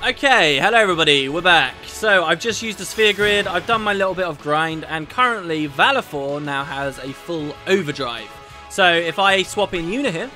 Okay, hello everybody, we're back. So I've just used the sphere grid, I've done my little bit of grind, and currently Valifor now has a full overdrive. So if I swap in Yuna here,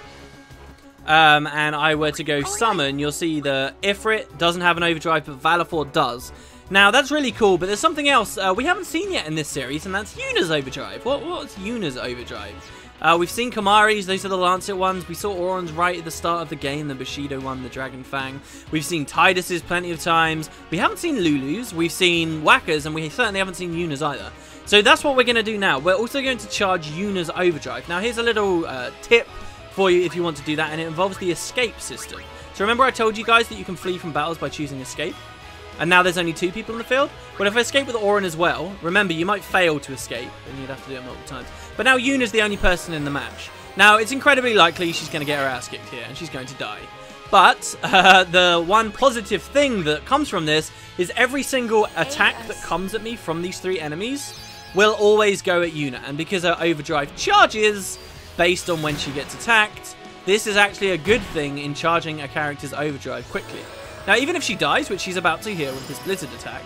and I were to go summon, you'll see the Ifrit doesn't have an overdrive, but Valifor does. Now that's really cool, but there's something else we haven't seen yet in this series, and that's Yuna's overdrive. What's Yuna's overdrive? We've seen Kamari's, those are the Lancet ones. We saw Auron's right at the start of the game, the Bushido one, the Dragon Fang. We've seen Tidus's plenty of times. We haven't seen Lulu's, we've seen Wakka's, and we certainly haven't seen Yuna's either. So that's what we're going to do now. We're also going to charge Yuna's overdrive. Now here's a little tip for you if you want to do that, and it involves the escape system. So remember I told you guys that you can flee from battles by choosing escape? And now there's only 2 people in the field? Well, if I escape with Auron as well, remember, you might fail to escape, and you'd have to do it multiple times. But now Yuna's the only person in the match. Now, it's incredibly likely she's going to get her ass kicked here, and she's going to die. But the one positive thing that comes from this is every single attack that comes at me from these 3 enemies will always go at Yuna. And because her overdrive charges based on when she gets attacked, this is actually a good thing in charging a character's overdrive quickly. Now, even if she dies, which she's about to here with this Blizzard attack,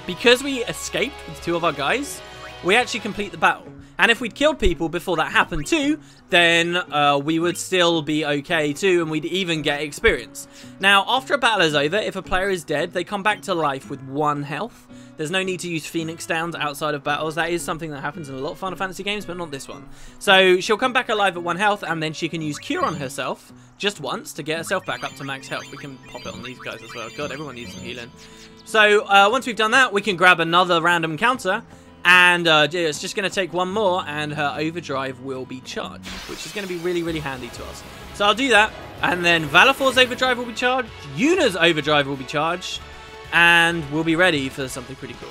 because we escaped with 2 of our guys, we actually complete the battle. And if we'd killed people before that happened too, then we would still be okay too, and we'd even get experience. Now, after a battle is over, if a player is dead, they come back to life with 1 health. There's no need to use Phoenix Downs outside of battles. That is something that happens in a lot of Final Fantasy games, but not this one. So she'll come back alive at 1 health, and then she can use Cure on herself just once to get herself back up to max health. We can pop it on these guys as well. God, everyone needs some healing. So once we've done that, we can grab another random counter, and it's just going to take 1 more, and her overdrive will be charged, which is going to be really, really handy to us. So I'll do that, and then Valifor's overdrive will be charged, Yuna's overdrive will be charged, and we'll be ready for something pretty cool.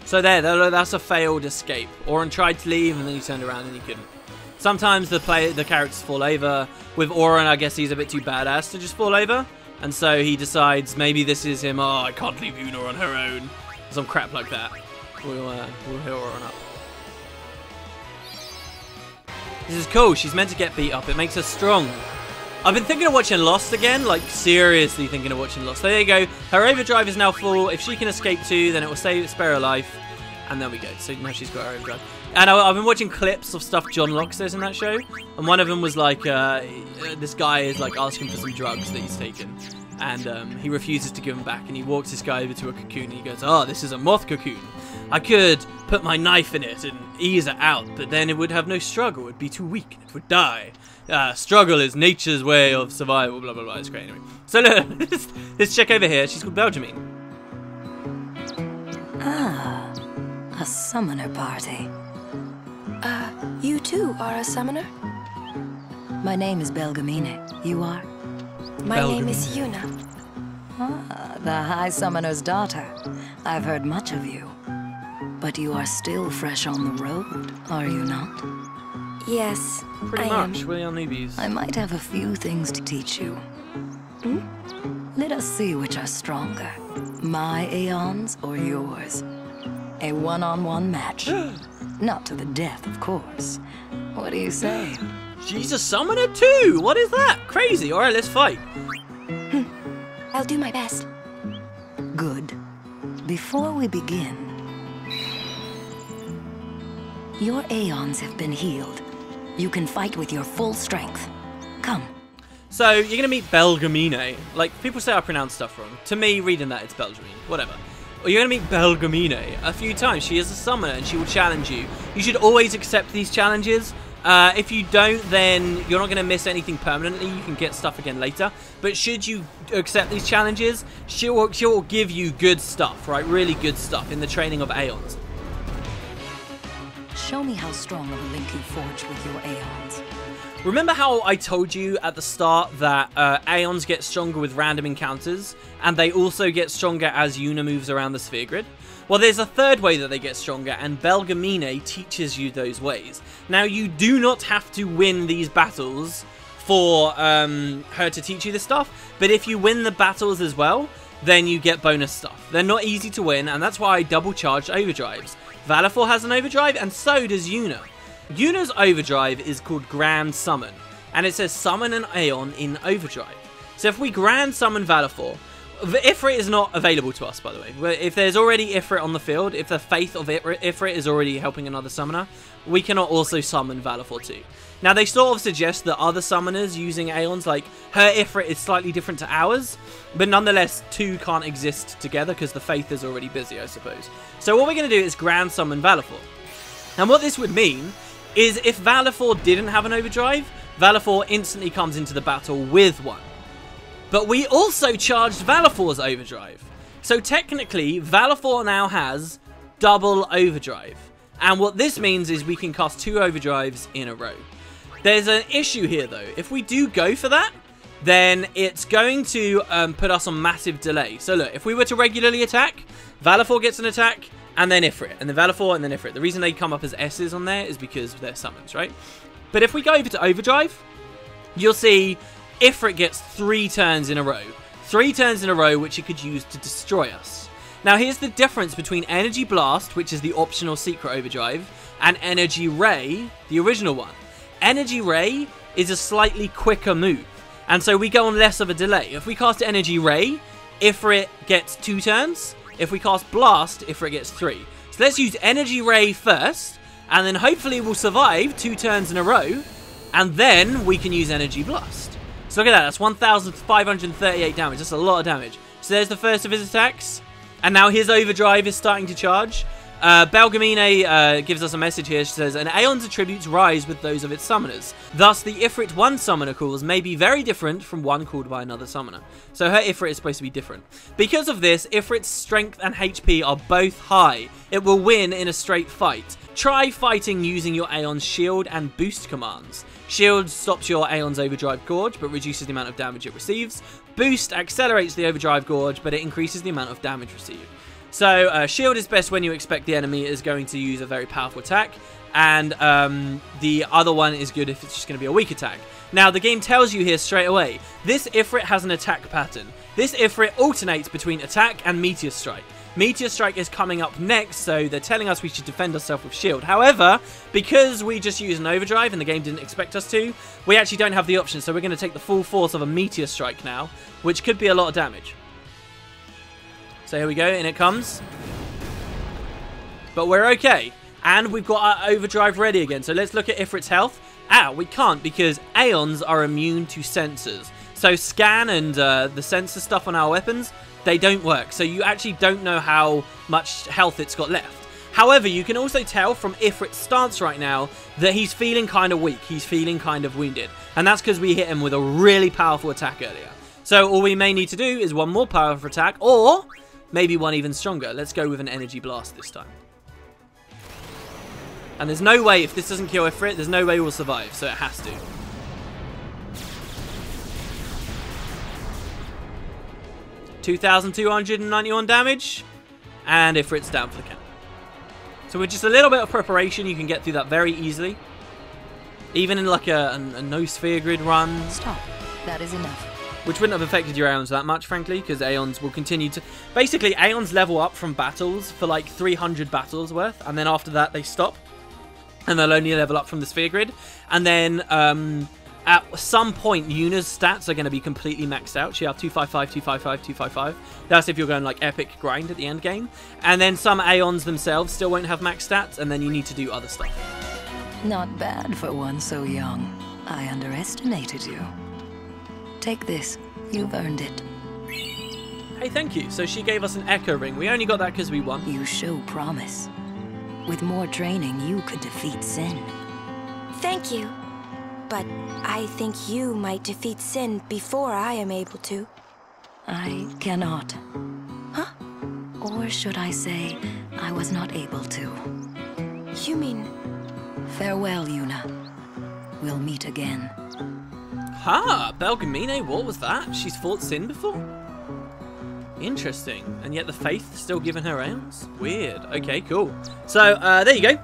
So that's a failed escape. Auron tried to leave, and then he turned around and he couldn't. Sometimes the characters fall over. With Auron, I guess he's a bit too badass to just fall over, and so he decides maybe this is him. Oh, I can't leave Yuna on her own. Some crap like that. We'll hit Auron up. This is cool. She's meant to get beat up. It makes her strong. I've been thinking of watching Lost again, like seriously thinking of watching Lost. So there you go. Her overdrive is now full. If she can escape too, then it will spare her life. And there we go. So now she's got her overdrive. And I've been watching clips of stuff John Locke says in that show. And one of them was like, this guy is like asking for some drugs that he's taken. And he refuses to give them back. And he walks this guy over to a cocoon. And he goes, oh, this is a moth cocoon. I could put my knife in it and ease it out. But then it would have no struggle. It would be too weak. It would die. Struggle is nature's way of survival, blah, blah, blah. It's great anyway. So look, this chick over here, she's called Belgiumine. Ah, a summoner party. You too are a summoner? My name is Belgiumine. You are? My name is Yuna. Ah, the High Summoner's daughter. I've heard much of you. But you are still fresh on the road, are you not? Yes, Pretty much. We're newbies. I might have a few things to teach you. Let us see which are stronger. My Aeons or yours? A one-on-one match. Not to the death, of course. What do you say? She's a summoner too! What is that? Crazy. Alright, let's fight. I'll do my best. Good. Before we begin, your Aeons have been healed. You can fight with your full strength. Come. So, you're going to meet Belgiumine. Like, people say I pronounce stuff wrong. To me, reading that, it's Belgiumine. Whatever. Or you're going to meet Belgiumine a few times. She is a summoner, and she will challenge you. You should always accept these challenges. If you don't, then you're not going to miss anything permanently. You can get stuff again later. But should you accept these challenges, she'll give you good stuff, right? Really good stuff in the training of Aeons. Show me how strong of a link you forge with your Aeons. Remember how I told you at the start that Aeons get stronger with random encounters, and they also get stronger as Yuna moves around the sphere grid? Well, there's a third way that they get stronger, and Belgiumine teaches you those ways. Now, you do not have to win these battles for her to teach you this stuff, but if you win the battles as well, then you get bonus stuff. They're not easy to win, and that's why I double charged overdrives. Valifor has an overdrive, and so does Yuna. Yuna's overdrive is called Grand Summon, and it says summon an Aeon in overdrive. So if we Grand Summon Valifor, Ifrit is not available to us, by the way. If there's already Ifrit on the field, if the Faith of Ifrit is already helping another summoner, we cannot also summon Valifor too. Now, they sort of suggest that other summoners using Aeons, like, her Ifrit is slightly different to ours, but nonetheless, two can't exist together because the Faith is already busy, I suppose. So what we're going to do is Grand Summon Valifor. And what this would mean is if Valifor didn't have an overdrive, Valifor instantly comes into the battle with one. But we also charged Valifor's overdrive. So technically, Valifor now has double overdrive. And what this means is we can cast 2 overdrives in a row. There's an issue here though. If we do go for that, then it's going to put us on massive delay. So look, if we were to regularly attack, Valifor gets an attack, and then Ifrit, and then Valifor, and then Ifrit. The reason they come up as S's on there is because they're summons, right? But if we go over to overdrive, you'll see Ifrit gets 3 turns in a row. 3 turns in a row which it could use to destroy us. Now here's the difference between Energy Blast, which is the optional secret overdrive, and Energy Ray, the original one. Energy Ray is a slightly quicker move, and so we go on less of a delay. If we cast Energy Ray, Ifrit gets 2 turns. If we cast Blast, Ifrit gets 3. So let's use Energy Ray first, and then hopefully we'll survive 2 turns in a row, and then we can use Energy Blast. So look at that, that's 1,538 damage, that's a lot of damage. So there's the first of his attacks, and now his overdrive is starting to charge. Belgamine gives us a message here. She says, an Aeon's attributes rise with those of its summoners. Thus, the Ifrit one summoner calls may be very different from one called by another summoner. So her Ifrit is supposed to be different. Because of this, Ifrit's strength and HP are both high. It will win in a straight fight. Try fighting using your Aeon's shield and boost commands. Shield stops your Aeon's overdrive gorge, but reduces the amount of damage it receives. Boost accelerates the overdrive gorge, but it increases the amount of damage received. So, shield is best when you expect the enemy is going to use a very powerful attack, and the other one is good if it's just going to be a weak attack. Now, the game tells you here straight away, this Ifrit has an attack pattern. This Ifrit alternates between attack and Meteor Strike. Meteor Strike is coming up next, so they're telling us we should defend ourselves with shield. However, because we just used an overdrive and the game didn't expect us to, we actually don't have the option, so we're going to take the full force of a Meteor Strike now, which could be a lot of damage. So here we go, in it comes. But we're okay. And we've got our overdrive ready again. So let's look at Ifrit's health. We can't because Aeons are immune to sensors. So scan and the sensor stuff on our weapons, they don't work. So you actually don't know how much health it's got left. However, you can also tell from Ifrit's stance right now that he's feeling kind of weak. He's feeling kind of wounded. And that's because we hit him with a really powerful attack earlier. So all we may need to do is one more powerful attack, or maybe one even stronger. Let's go with an Energy Blast this time. And there's no way, if this doesn't kill Ifrit, there's no way we'll survive, so it has to. $2,291 damage, and Ifrit's down for the count. So with just a little bit of preparation, you can get through that very easily. Even in like a no sphere grid run. Stop. That is enough. Which wouldn't have affected your Aeons that much, frankly, because Aeons will continue to... Basically, Aeons level up from battles for like 300 battles worth, and then after that, they stop. And they'll only level up from the sphere grid. And then, at some point, Yuna's stats are going to be completely maxed out. She'll have 255, 255, 255. That's if you're going like epic grind at the end game. And then some Aeons themselves still won't have max stats, and then you need to do other stuff. Not bad for one so young. I underestimated you. Take this. You've earned it. Hey, thank you. So she gave us an Echo Ring. We only got that because we won. You show promise. With more training, you could defeat Sin. Thank you. But I think you might defeat Sin before I am able to. I cannot. Huh? Or should I say, I was not able to. You mean... Farewell, Yuna. We'll meet again. Ha! Belgamine, what was that? She's fought Sin before? Interesting. And yet the Faith still giving her Aeons? Weird. Okay, cool. So, there you go.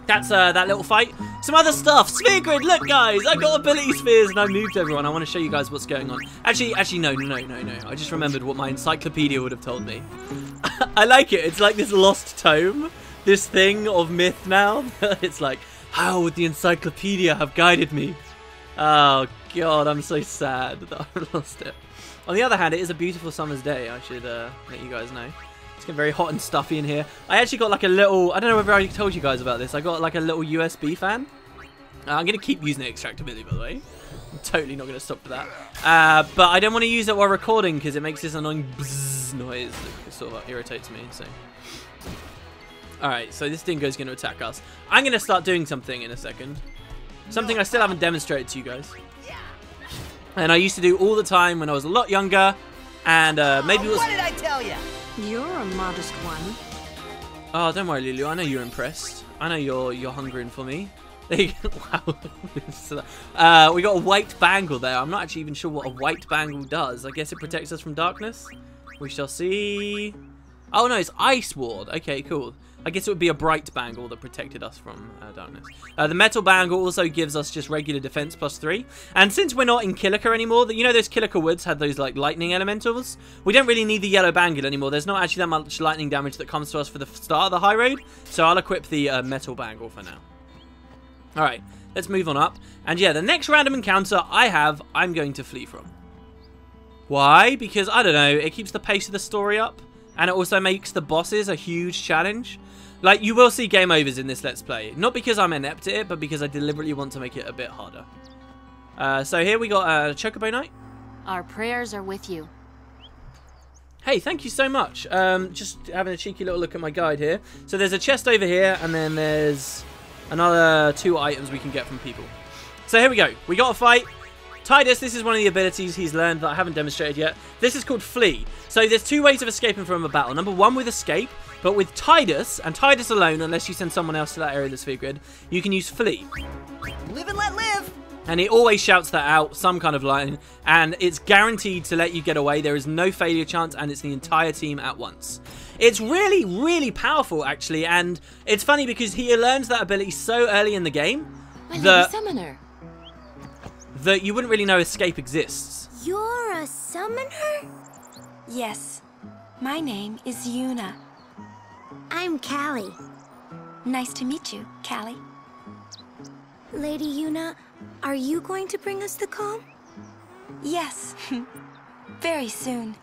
That's that little fight. Some other stuff. Sphere Grid, look guys! I got ability spheres and I moved everyone. I want to show you guys what's going on. Actually, no. I just remembered what my encyclopedia would have told me. I like it. It's like this lost tome. This thing of myth now. It's like, how would the encyclopedia have guided me? Oh god, I'm so sad that I've lost it. On the other hand, it is a beautiful summer's day, I should let you guys know. It's getting very hot and stuffy in here. I actually got like a little, I don't know whether I told you guys about this, I got like a little USB fan. I'm going to keep using the extractability, by the way. I'm totally not going to stop for that. But I don't want to use it while recording because it makes this annoying bzzz noise that sort of irritates me. So, alright, so this dingo's going to attack us. I'm going to start doing something in a second. Something I still haven't demonstrated to you guys. And I used to do all the time when I was a lot younger. And maybe it was... What did I tell you? You're a modest one. Oh, don't worry, Lulu. I know you're impressed. I know you're hungering for me. There you go. Wow. We got a white bangle there. I'm not actually even sure what a white bangle does. I guess it protects us from darkness. We shall see. Oh, no, it's Ice Ward. Okay, cool. I guess it would be a bright bangle that protected us from darkness. The metal bangle also gives us just regular defense +3. And since we're not in Kilika anymore, you know those Kilika woods had those like lightning elementals? We don't really need the yellow bangle anymore. There's not actually that much lightning damage that comes to us for the start of the high road. So I'll equip the metal bangle for now. Alright, let's move on up. And yeah, the next random encounter I'm going to flee from. Why? Because, I don't know, it keeps the pace of the story up. And it also makes the bosses a huge challenge. Like, you will see game overs in this Let's Play. Not because I'm inept at it, but because I deliberately want to make it a bit harder. So here we got Chocobo Knight. Our prayers are with you. Hey, thank you so much. Just having a cheeky little look at my guide here. So there's a chest over here, and then there's another 2 items we can get from people. So here we go. We got a fight. Tidus, this is one of the abilities he's learned that I haven't demonstrated yet. This is called Flee. So there's 2 ways of escaping from a battle. Number 1 with Escape, but with Tidus, and Tidus alone, unless you send someone else to that area of the sphere grid, you can use Flee. Live and let live. And he always shouts that out, some kind of line, and it's guaranteed to let you get away. There is no failure chance, and it's the entire team at once. It's really, really powerful, actually, and it's funny because he learns that ability so early in the game Lady Summoner. that you wouldn't really know Escape exists. You're a summoner? Yes. My name is Yuna. I'm Callie. Nice to meet you, Callie. Lady Yuna, are you going to bring us the calm? Yes. Very soon.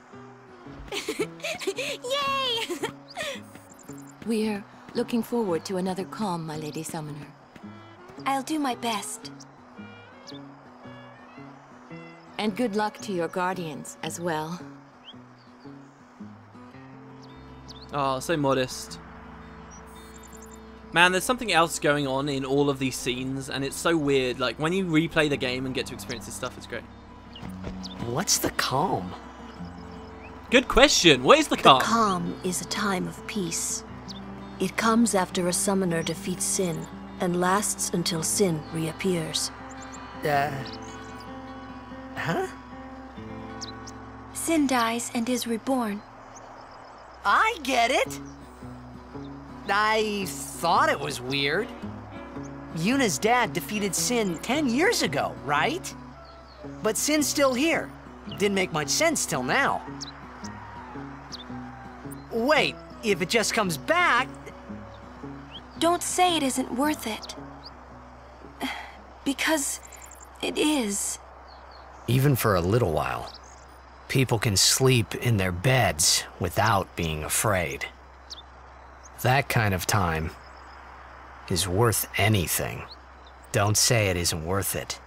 Yay! We're looking forward to another calm, my Lady Summoner. I'll do my best. And good luck to your guardians as well. Oh, so modest. Man, there's something else going on in all of these scenes, and it's so weird. Like, when you replay the game and get to experience this stuff, it's great. What's the calm? Good question. What is the calm? The calm is a time of peace. It comes after a summoner defeats sin, and lasts until sin reappears. Huh? Sin dies and is reborn. I get it. I thought it was weird. Yuna's dad defeated Sin 10 years ago, right? But Sin's still here. Didn't make much sense till now. Wait, if it just comes back... Don't say it isn't worth it. Because it is. Even for a little while, people can sleep in their beds without being afraid. That kind of time is worth anything. Don't say it isn't worth it.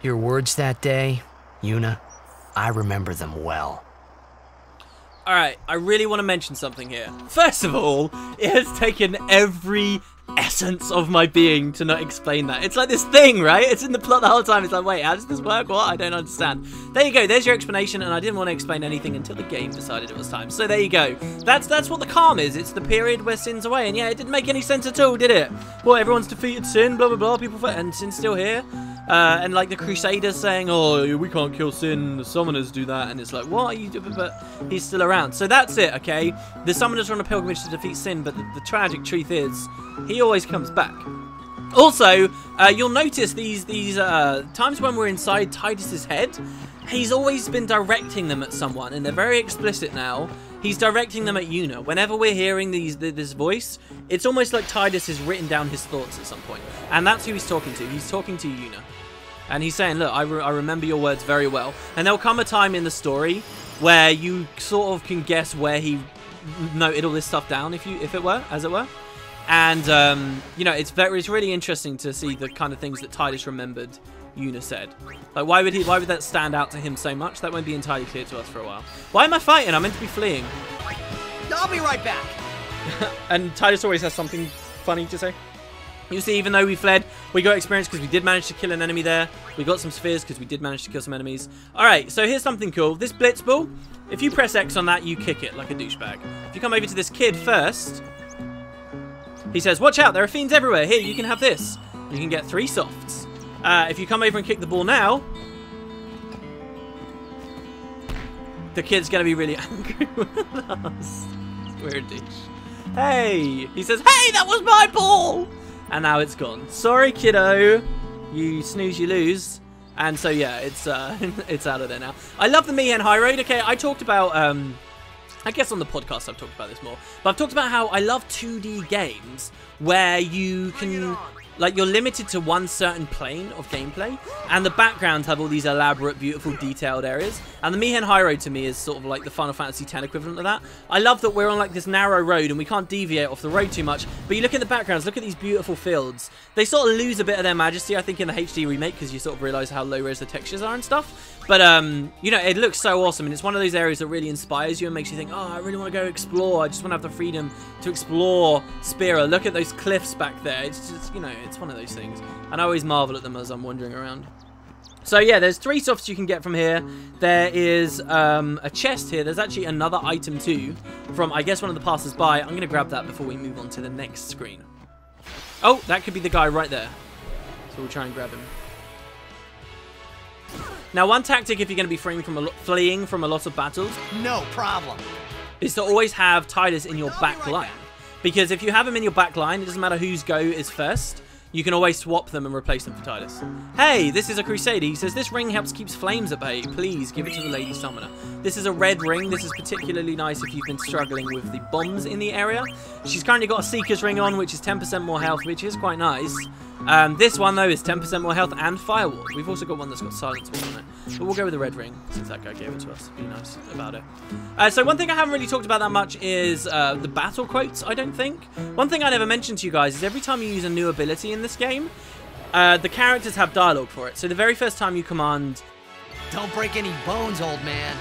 Your words that day, Yuna, I remember them well. Alright, I really want to mention something here. First of all, it has taken every essence of my being to not explain that. It's like this thing, right? It's in the plot the whole time. It's like, wait, how does this work? What? I don't understand. There you go. There's your explanation, and I didn't want to explain anything until the game decided it was time. So there you go. That's what the calm is. It's the period where Sin's away. And yeah, it didn't make any sense at all, did it? Well, everyone's defeated Sin, blah, blah, blah. People and Sin's still here. And like the Crusaders saying, oh, we can't kill Sin, the summoners do that, and it's like, what are you doing? But he's still around. So that's it, okay? The summoners are on a pilgrimage to defeat Sin, but the tragic truth is, he always comes back. Also, you'll notice these times when we're inside Tidus's head, he's always been directing them at someone, and they're very explicit now. He's directing them at Yuna. Whenever we're hearing this voice, it's almost like Tidus has written down his thoughts at some point. And that's who he's talking to. He's talking to Yuna. And he's saying, look, I remember your words very well. And there'll come a time in the story where you sort of can guess where he noted all this stuff down, as it were. And, you know, it's really interesting to see the kind of things that Tidus remembered Yuna said. Like, why would that stand out to him so much? That won't be entirely clear to us for a while. Why am I fighting? I'm meant to be fleeing. I'll be right back. And Tidus always has something funny to say. You see, even though we fled, we got experience because we did manage to kill an enemy there. We got some spheres because we did manage to kill some enemies. Alright, so here's something cool. This blitz ball, if you press X on that, you kick it like a douchebag. If you come over to this kid first, he says, watch out, there are fiends everywhere. Here, you can have this. You can get 3 softs. If you come over and kick the ball now, the kid's going to be really angry with us. We're a douche. Hey! He says, hey, that was my ball! And now it's gone. Sorry, kiddo. You snooze, you lose. And so, yeah, it's it's out of there now. I love the Mi'ihen High Road. Okay, I talked about, I guess on the podcast I've talked about this more. But I've talked about how I love 2D games where you can, like, you're limited to one certain plane of gameplay. And the backgrounds have all these elaborate, beautiful, detailed areas. And the Mi'ihen High Road to me is sort of like the Final Fantasy X equivalent of that. I love that we're on like this narrow road and we can't deviate off the road too much. But you look at the backgrounds, look at these beautiful fields. They sort of lose a bit of their majesty, I think, in the HD remake because you sort of realise how low-res the textures are and stuff. But, you know, it looks so awesome, and it's one of those areas that really inspires you and makes you think, oh, I really want to go explore. I just want to have the freedom to explore Spira. Look at those cliffs back there. It's just, you know, it's one of those things. And I always marvel at them as I'm wandering around. So, yeah, there's 3 softs you can get from here. There is a chest here. There's actually another item, too, from, I guess, one of the passers-by. I'm going to grab that before we move on to the next screen. Oh, that could be the guy right there. So we'll try and grab him. Now, one tactic if you're going to be fleeing from a lot of battles, no problem, is to always have Tidus in your back line. Because if you have him in your back line, it doesn't matter whose go is first. You can always swap them and replace them for Tidus. Hey, this is a Crusader. He says, this ring helps keeps flames at bay. Please give it to the Lady Summoner. This is a red ring. This is particularly nice if you've been struggling with the bombs in the area. She's currently got a Seeker's ring on, which is 10% more health, which is quite nice. This one, though, is 10% more health and Firewall. We've also got one that's got Silence Wall on it. But we'll go with the red ring, since that guy gave it to us. Be nice about it. So one thing I haven't really talked about that much is the battle quotes, I don't think. One thing I never mentioned to you guys is every time you use a new ability in this game, the characters have dialogue for it. So the very first time you command... Don't break any bones, old man.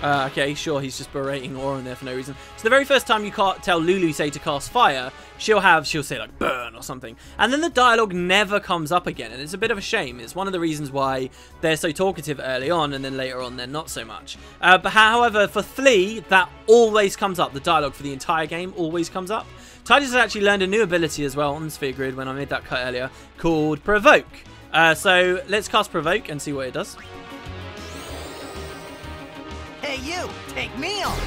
Okay, sure, he's just berating Auron there for no reason. So the very first time you tell Lulu, say, to cast fire, she'll say, like, burn or something. And then the dialogue never comes up again, and it's a bit of a shame. It's one of the reasons why they're so talkative early on, and then later on they're not so much. But however, for Flea, that always comes up. The dialogue for the entire game always comes up. Tidus has actually learned a new ability as well on the Sphere Grid when I made that cut earlier, called Provoke. So let's cast Provoke and see what it does. Hey, you! Take me on!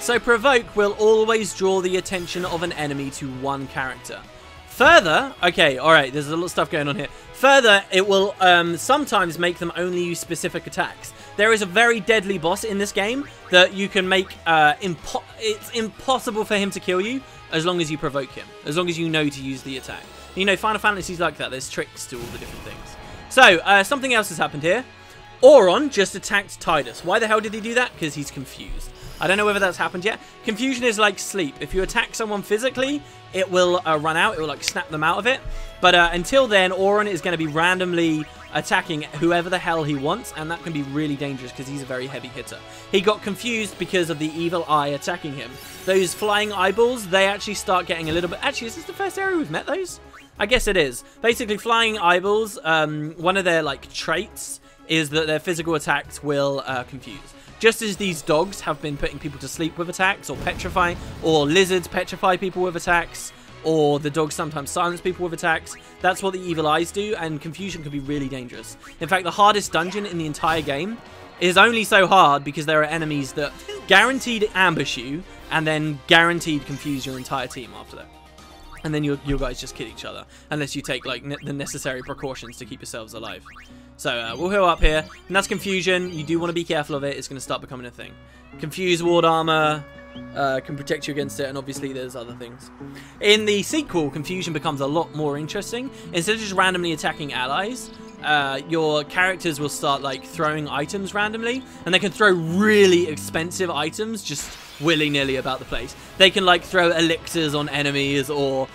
So Provoke will always draw the attention of an enemy to one character. Further, okay, alright, there's a lot of stuff going on here. Further, it will sometimes make them only use specific attacks. There is a very deadly boss in this game that you can make, it's impossible for him to kill you as long as you provoke him, as long as you know to use the attack. You know, Final Fantasy's like that, there's tricks to all the different things. So, something else has happened here. Auron just attacked Tidus. Why the hell did he do that? Because he's confused. I don't know whether that's happened yet. Confusion is like sleep. If you attack someone physically, it will run out. It will like snap them out of it. But until then, Auron is going to be randomly attacking whoever the hell he wants, and that can be really dangerous because he's a very heavy hitter. He got confused because of the evil eye attacking him. Those flying eyeballs, they actually start getting a little bit... Actually, is this the first area we've met those? I guess it is. Basically, flying eyeballs, one of their like traits is that their physical attacks will confuse. Just as these dogs have been putting people to sleep with attacks, or petrify, or lizards petrify people with attacks, or the dogs sometimes silence people with attacks, that's what the evil eyes do, and confusion can be really dangerous. In fact, the hardest dungeon in the entire game is only so hard because there are enemies that guaranteed ambush you, and then guaranteed confuse your entire team after that. And then you guys just kill each other, unless you take like the necessary precautions to keep yourselves alive. So we'll heal up here, and that's confusion. You do want to be careful of it. It's going to start becoming a thing. Confuse ward armor. can protect you against it, and obviously there's other things. In the sequel, confusion becomes a lot more interesting. Instead of just randomly attacking allies, your characters will start like throwing items randomly, and they can throw really expensive items just willy-nilly about the place. They can like throw elixirs on enemies or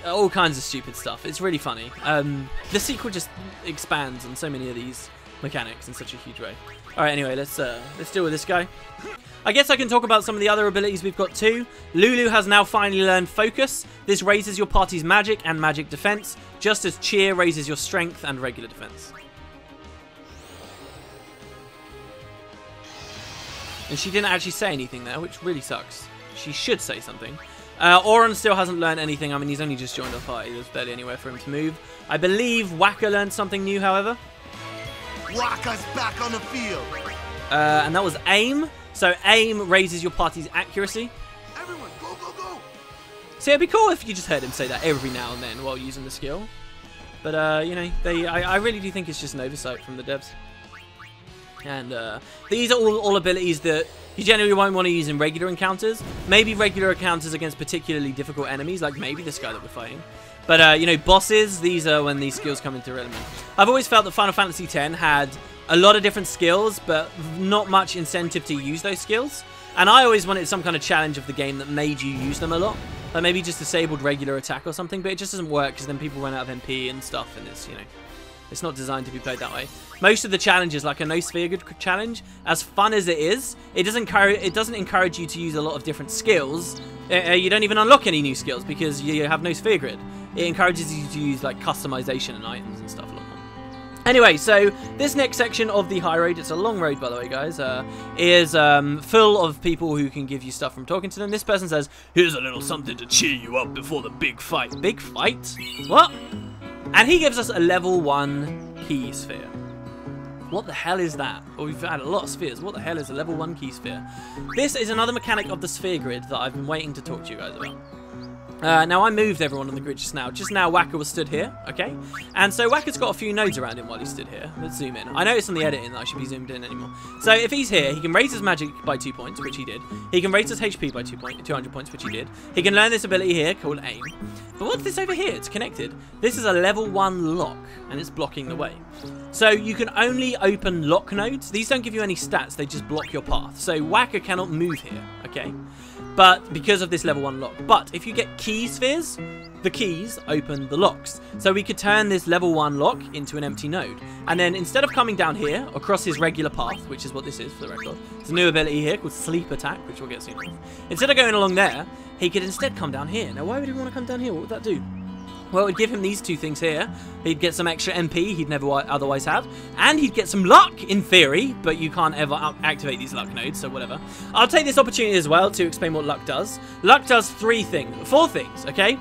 all kinds of stupid stuff. It's really funny. The sequel just expands on so many of these mechanics in such a huge way. Alright, anyway, let's deal with this guy. I guess I can talk about some of the other abilities we've got too. Lulu has now finally learned Focus. This raises your party's magic and magic defense, just as Cheer raises your strength and regular defense. And she didn't actually say anything there, which really sucks. She should say something. Auron still hasn't learned anything. I mean, he's only just joined our party. There's barely anywhere for him to move. I believe Wakka learned something new, however. Wakka's back on the field. And that was Aim. So Aim raises your party's accuracy. Everyone, go, go, go. So it'd be cool if you just heard him say that every now and then while using the skill. But, you know, I really do think it's just an oversight from the devs. And these are all abilities that you generally won't want to use in regular encounters. Maybe regular encounters against particularly difficult enemies, like maybe this guy that we're fighting. But, you know, bosses, these are when these skills come into relevant. I've always felt that Final Fantasy X had a lot of different skills, but not much incentive to use those skills. And I always wanted some kind of challenge of the game that made you use them a lot. Like maybe just disabled regular attack or something, but it just doesn't work because then people run out of MP and stuff, and it's, you know, it's not designed to be played that way. Most of the challenges, like a no sphere good challenge, as fun as it is, it doesn't encourage you to use a lot of different skills. You don't even unlock any new skills because you have no sphere grid. It encourages you to use like customization and items and stuff a lot more. Anyway, so this next section of the high road, it's a long road by the way guys, is full of people who can give you stuff from talking to them. This person says, here's a little something to cheer you up before the big fight. Big fight? What? And he gives us a level 1 key sphere. What the hell is that? Well, we've had a lot of spheres. What the hell is a level 1 key sphere? This is another mechanic of the sphere grid that I've been waiting to talk to you guys about. Now, I moved everyone on the grid just now. Just now, Wakka was stood here, okay? And so Wakka's got a few nodes around him while he stood here. Let's zoom in. I noticed on the editing that I should be zoomed in anymore. So if he's here, he can raise his magic by 2 points, which he did. He can raise his HP by 200 points, which he did. He can learn this ability here called Aim. But what's this over here? It's connected. This is a level 1 lock, and it's blocking the way. So you can only open lock nodes. These don't give you any stats. They just block your path. So Wakka cannot move here, okay? But because of this level 1 lock. But if you get key spheres, the keys open the locks. So we could turn this level 1 lock into an empty node. And then instead of coming down here, across his regular path, which is what this is for the record, there's a new ability here called Sleep Attack, which we'll get soon enough. Instead of going along there, he could instead come down here. Now why would he want to come down here? What would that do? Well, it would give him these two things here. He'd get some extra MP he'd never otherwise have. And he'd get some luck, in theory, but you can't ever activate these luck nodes, so whatever. I'll take this opportunity as well to explain what luck does. Luck does four things, okay?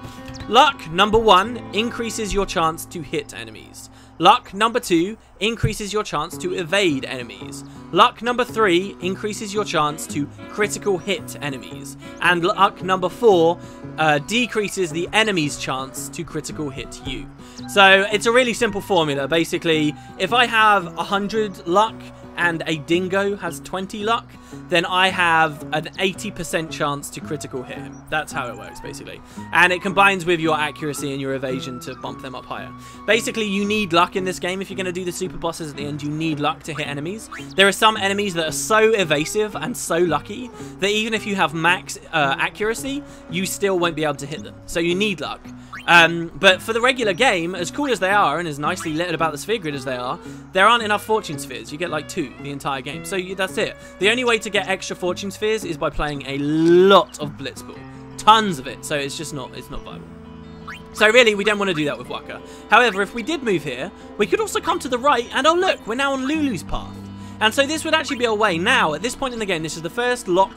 Luck, number 1, increases your chance to hit enemies. Luck, number 2, increases your chance to evade enemies. Luck, number 3, increases your chance to critical hit enemies. And luck, number 4, decreases the enemy's chance to critical hit you. So it's a really simple formula. Basically, if I have 100 luck and a dingo has 20 luck, then I have an 80% chance to critical hit him. That's how it works, basically. And it combines with your accuracy and your evasion to bump them up higher. Basically, you need luck in this game. If you're going to do the super bosses at the end, you need luck to hit enemies. There are some enemies that are so evasive and so lucky that even if you have max accuracy, you still won't be able to hit them. So you need luck. But for the regular game, as cool as they are and as nicely lit about the sphere grid as they are, there aren't enough fortune spheres. You get like 2 the entire game. So that's it. The only way to get extra fortune spheres is by playing a lot of Blitzball. Tons of it. So it's just not viable. So really, we don't want to do that with Wakka. However, if we did move here, we could also come to the right and oh look, we're now on Lulu's path. And so this would actually be a way. Now, at this point in the game, this is the first lock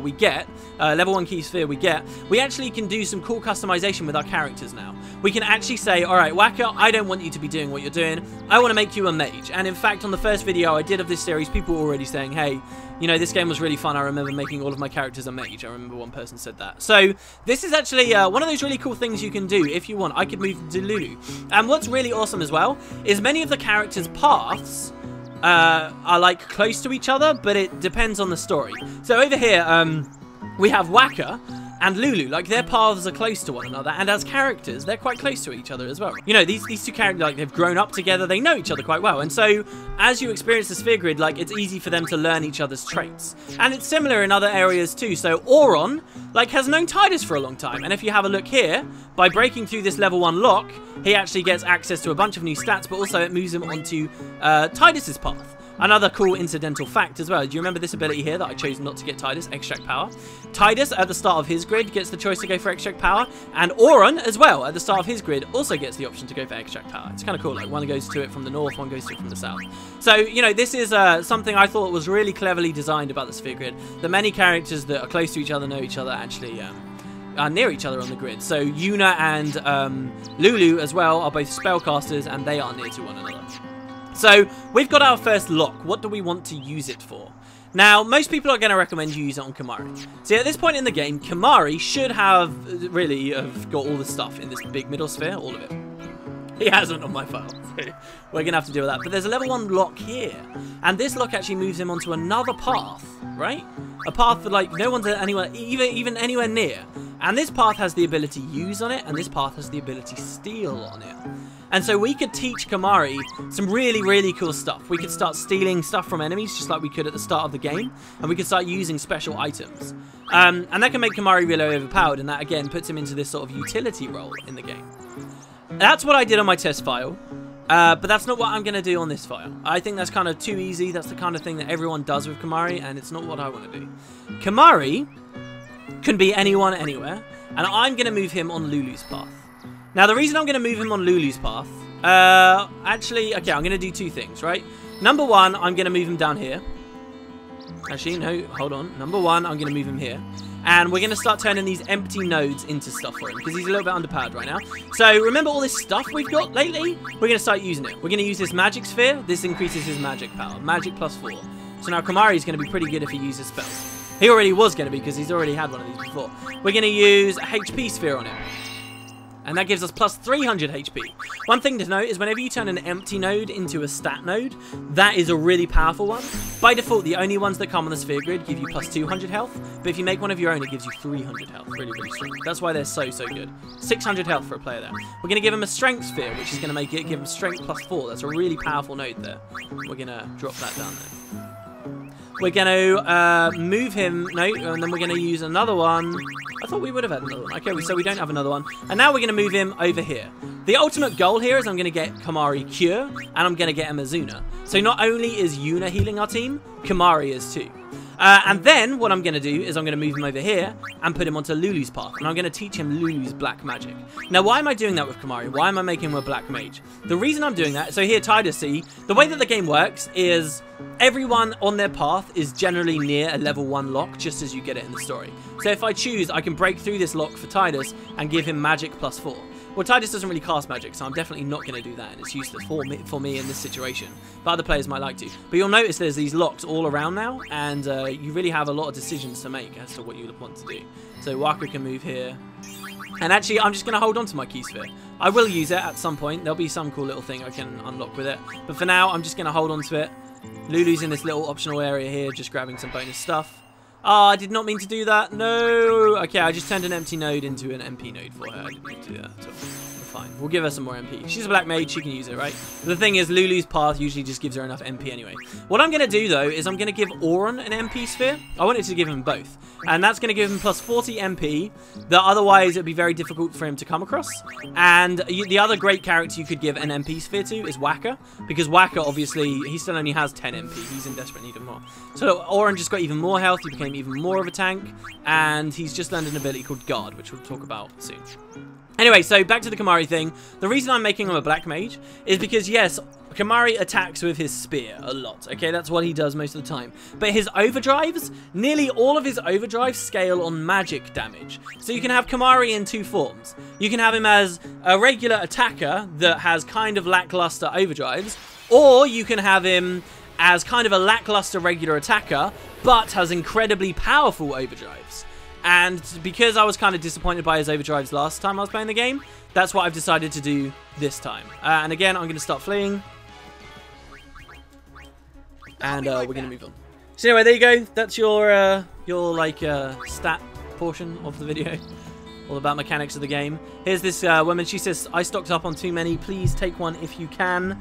we get, level 1 key sphere we get. We actually can do some cool customization with our characters now. We can actually say, all right, Wakka, I don't want you to be doing what you're doing. I want to make you a mage. And in fact, on the first video I did of this series, people were already saying, hey, you know, this game was really fun. I remember making all of my characters a mage. I remember one person said that. So this is actually one of those really cool things you can do if you want. I could move to Lulu. And what's really awesome as well is many of the characters' paths are like close to each other, but it depends on the story. So over here, we have Wakka and Lulu. Like, their paths are close to one another, and as characters, they're quite close to each other as well. You know, these two characters, like, they've grown up together, they know each other quite well, and so, as you experience the sphere grid, like, it's easy for them to learn each other's traits. And it's similar in other areas too, so Auron, like, has known Tidus for a long time, and if you have a look here, by breaking through this level 1 lock, he actually gets access to a bunch of new stats, but also it moves him onto Tidus's path. Another cool incidental fact as well. Do you remember this ability here that I chose not to get Tidus, Extract Power? Tidus, at the start of his grid, gets the choice to go for Extract Power, and Auron, as well, at the start of his grid, also gets the option to go for Extract Power. It's kind of cool, like, one goes to it from the north, one goes to it from the south. So, you know, this is something I thought was really cleverly designed about the sphere grid. The many characters that are close to each other know each other actually are near each other on the grid. So Yuna and Lulu, as well, are both spellcasters, and they are near to one another. So, we've got our first lock. What do we want to use it for? Now, most people are going to recommend you use it on Kimahri. So, at this point in the game, Kimahri should have really got all the stuff in this big middle sphere, all of it. He hasn't on my file, so we're going to have to deal with that. But there's a level 1 lock here, and this lock actually moves him onto another path, right? A path that, like, no one's anywhere, even anywhere near. And this path has the ability Use on it, and this path has the ability Steal on it. And so we could teach Kimahri some really, really cool stuff. We could start stealing stuff from enemies, just like we could at the start of the game. And we could start using special items. And that can make Kimahri really overpowered. And that, again, puts him into this sort of utility role in the game. That's what I did on my test file. But that's not what I'm going to do on this file. I think that's kind of too easy. That's the kind of thing that everyone does with Kimahri. And it's not what I want to do. Kimahri can be anyone, anywhere. And I'm going to move him on Lulu's path. Now, the reason I'm going to move him on Lulu's path, actually, okay, I'm going to do two things, right? Number one, I'm going to move him down here. Actually, no, hold on. Number one, I'm going to move him here. And we're going to start turning these empty nodes into stuff for him, because he's a little bit underpowered right now. So, remember all this stuff we've got lately? We're going to start using it. We're going to use this magic sphere. This increases his magic power. Magic +4. So now Kimahri is going to be pretty good if he uses spells. He already was going to be, because he's already had one of these before. We're going to use a HP sphere on him. And that gives us plus 300 HP. One thing to note is whenever you turn an empty node into a stat node, that is a really powerful one. By default, the only ones that come on the sphere grid give you plus 200 health. But if you make one of your own, it gives you 300 health. Really, really strong. That's why they're so, so good. 600 health for a player there. We're going to give him a strength sphere, which is going to make it give him strength +4. That's a really powerful node there. We're going to drop that down there. We're going to move him, no, and then we're going to use another one. I thought we would have had another one. Okay, so we don't have another one. And now we're going to move him over here. The ultimate goal here is I'm going to get Kimahri Cure, and I'm going to get Amazuna. So not only is Yuna healing our team, Kimahri is too. And then what I'm going to do is I'm going to move him over here and put him onto Lulu's path. And I'm going to teach him Lulu's black magic. Now, why am I doing that with Kimahri? Why am I making him a black mage? The reason I'm doing that, so here, Tidus, see, the way that the game works is everyone on their path is generally near a level 1 lock, just as you get it in the story. So if I choose, I can break through this lock for Tidus and give him magic +4. Well, Tidus doesn't really cast magic, so I'm definitely not going to do that, and it's useless for me in this situation. But other players might like to. But you'll notice there's these locks all around now, and you really have a lot of decisions to make as to what you want to do. So Wakka can move here. And actually, I'm just going to hold on to my key sphere. I will use it at some point. There'll be some cool little thing I can unlock with it. But for now, I'm just going to hold on to it. Lulu's in this little optional area here, just grabbing some bonus stuff. Oh, I did not mean to do that. No. Okay, I just turned an empty node into an MP node for her. I didn't mean to do that at all. Fine. We'll give her some more MP. She's a black mage. She can use it, right? But the thing is, Lulu's path usually just gives her enough MP anyway. What I'm going to do, though, is I'm going to give Auron an MP sphere. I wanted to give him both. And that's going to give him plus 40 MP that otherwise it would be very difficult for him to come across. And the other great character you could give an MP sphere to is Wakka. Because Wakka, obviously, he still only has 10 MP. He's in desperate need of more. So Auron just got even more health. He became even more of a tank. And he's just learned an ability called Guard, which we'll talk about soon. Anyway, so back to the Kimahri thing. The reason I'm making him a black mage is because, yes, Kimahri attacks with his spear a lot. Okay, that's what he does most of the time. But his overdrives, nearly all of his overdrives scale on magic damage. So you can have Kimahri in two forms. You can have him as a regular attacker that has kind of lackluster overdrives, or you can have him as kind of a lackluster regular attacker, but has incredibly powerful overdrives. And because I was kind of disappointed by his overdrives last time I was playing the game, that's what I've decided to do this time. And again, I'm going to start fleeing. And we're going to move on. So anyway, there you go. That's your your like stat portion of the video, all about mechanics of the game. Here's this woman. She says, "I stocked up on too many. Please take one if you can."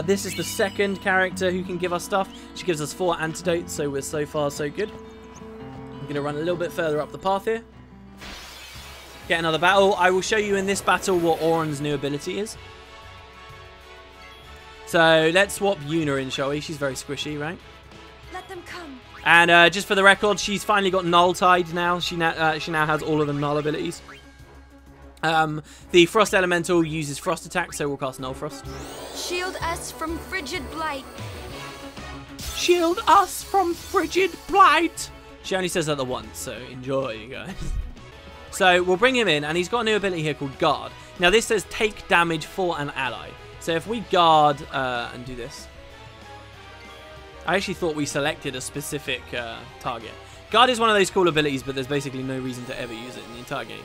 This is the second character who can give us stuff. She gives us 4 antidotes, so we're so far so good. I'm gonna run a little bit further up the path here. Get another battle. I will show you in this battle what Auron's new ability is. So let's swap Yuna in, shall we? She's very squishy, right? Let them come. And just for the record, she's finally got Null tied now. She now has all of the Null abilities. The Frost Elemental uses Frost attack, so we'll cast Null Frost. Shield us from frigid blight. Shield us from frigid blight. She only says that the once, so enjoy, you guys. So we'll bring him in, and he's got a new ability here called Guard. Now this says take damage for an ally. So if we guard and do this, I actually thought we selected a specific target. Guard is one of those cool abilities, but there's basically no reason to ever use it in the entire game.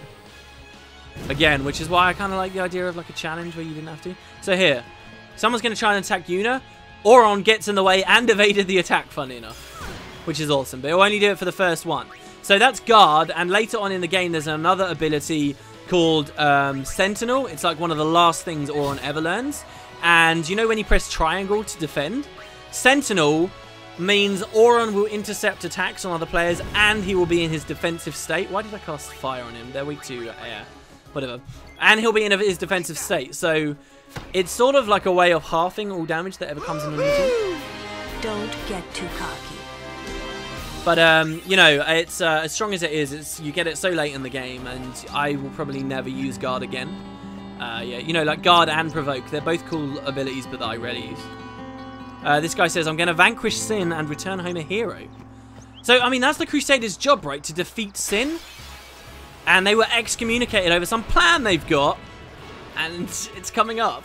Again, which is why I kind of like the idea of like a challenge where you didn't have to. So here, someone's going to try and attack Yuna. Auron gets in the way and evaded the attack, funny enough, which is awesome. But he'll only do it for the first one. So that's Guard, and later on in the game, there's another ability called Sentinel. It's like one of the last things Auron ever learns. And you know when you press triangle to defend? Sentinel means Auron will intercept attacks on other players, and he will be in his defensive state. Why did I cast fire on him? They're weak to air. Whatever. And he'll be in his defensive state. So it's sort of like a way of halving all damage that ever comes in on your team. Don't get too cocky. But, you know, it's as strong as it is, you get it so late in the game, and I will probably never use Guard again. Yeah, you know, like Guard and Provoke, they're both cool abilities, but that I rarely use. This guy says, I'm going to vanquish Sin and return home a hero. So, I mean, that's the Crusaders' job, right? To defeat Sin. And they were excommunicated over some plan they've got, and it's coming up.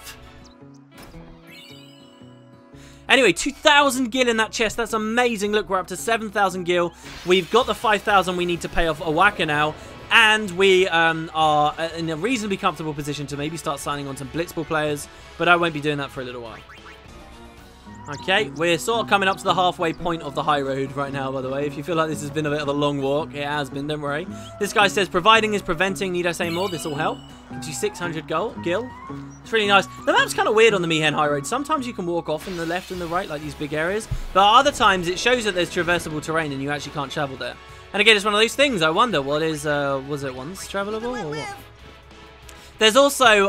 Anyway, 2,000 gil in that chest. That's amazing. Look, we're up to 7,000 gil. We've got the 5,000 we need to pay off Awaka now. And we are in a reasonably comfortable position to maybe start signing on some Blitzball players. But I won't be doing that for a little while. Okay, we're sort of coming up to the halfway point of the high road right now, by the way. If you feel like this has been a bit of a long walk, it has been, don't worry. This guy says, providing is preventing, need I say more? This will help. Gives you 600 gil. It's really nice. The map's kind of weird on the Mihen High Road. Sometimes you can walk off in the left and the right, like these big areas. But other times, it shows that there's traversable terrain and you actually can't travel there. And again, it's one of those things. I wonder, what is, was it once travelable or what? There's also,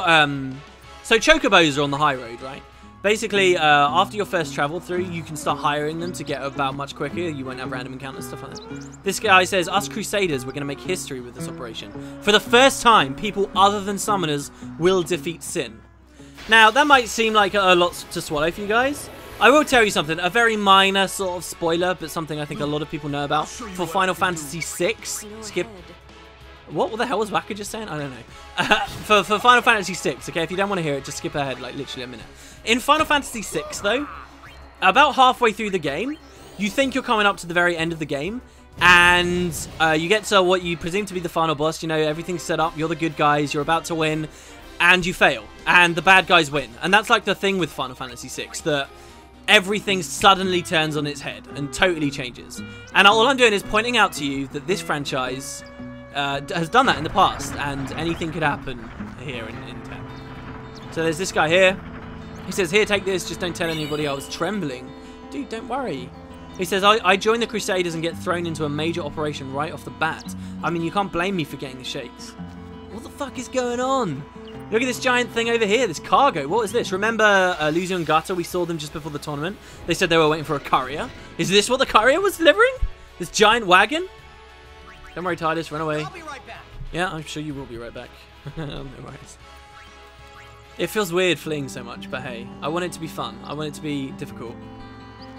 so chocobos are on the high road, right? Basically, after your first travel through, you can start hiring them to get about much quicker. You won't have random encounters, stuff like that. This guy says, us Crusaders, we're going to make history with this operation. For the first time, people other than summoners will defeat Sin. Now, that might seem like a lot to swallow for you guys. I will tell you something, a very minor sort of spoiler, but something I think a lot of people know about. For Final Fantasy VI, skip... What the hell was Waka just saying? I don't know. For Final Fantasy VI, okay, if you don't want to hear it, just skip ahead, like, literally a minute. In Final Fantasy VI, though, about halfway through the game, you think you're coming up to the very end of the game, and you get to what you presume to be the final boss. You know, everything's set up, you're the good guys, you're about to win, and you fail, and the bad guys win. And that's like the thing with Final Fantasy VI, that everything suddenly turns on its head and totally changes. And all I'm doing is pointing out to you that this franchise... has done that in the past, and anything could happen here in 10. So there's this guy here. He says, here, take this, just don't tell anybody I was trembling. Dude, don't worry. He says, I joined the Crusaders and get thrown into a major operation right off the bat. I mean, you can't blame me for getting the shakes. What the fuck is going on? Look at this giant thing over here, this cargo. What is this? Remember Lucio and Gata? We saw them just before the tournament. They said they were waiting for a courier. Is this what the courier was delivering? This giant wagon? Don't worry, Titus, run away. I'll be right back. Yeah, I'm sure you will be right back. No worries. It feels weird fleeing so much, but hey, I want it to be fun. I want it to be difficult.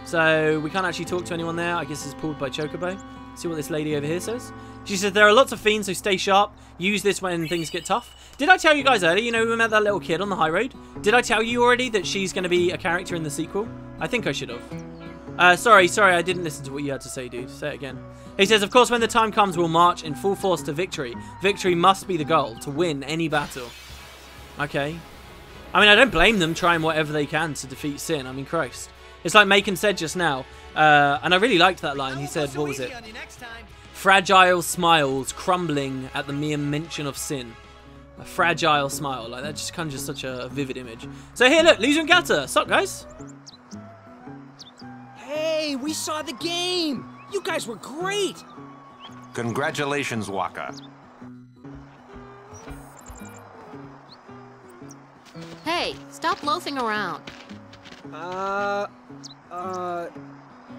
So, we can't actually talk to anyone there. I guess it's pulled by Chocobo. See what this lady over here says. She says, there are lots of fiends, so stay sharp. Use this when things get tough. Did I tell you guys earlier, you know, we met that little kid on the high road? Did I tell you already that she's going to be a character in the sequel? I think I should have. Sorry, I didn't listen to what you had to say, dude. Say it again. He says, of course, when the time comes, we'll march in full force to victory. Victory must be the goal, to win any battle. Okay. I mean, I don't blame them trying whatever they can to defeat Sin. I mean, Christ. It's like Macon said just now, and I really liked that line. He said, what was it? Fragile smiles crumbling at the mere mention of sin. A fragile smile, like that just conjures such a vivid image. So here, look, Luzu and Gata. Sup, guys? Hey, we saw the game! You guys were great! Congratulations, Waka. Hey, stop loafing around. The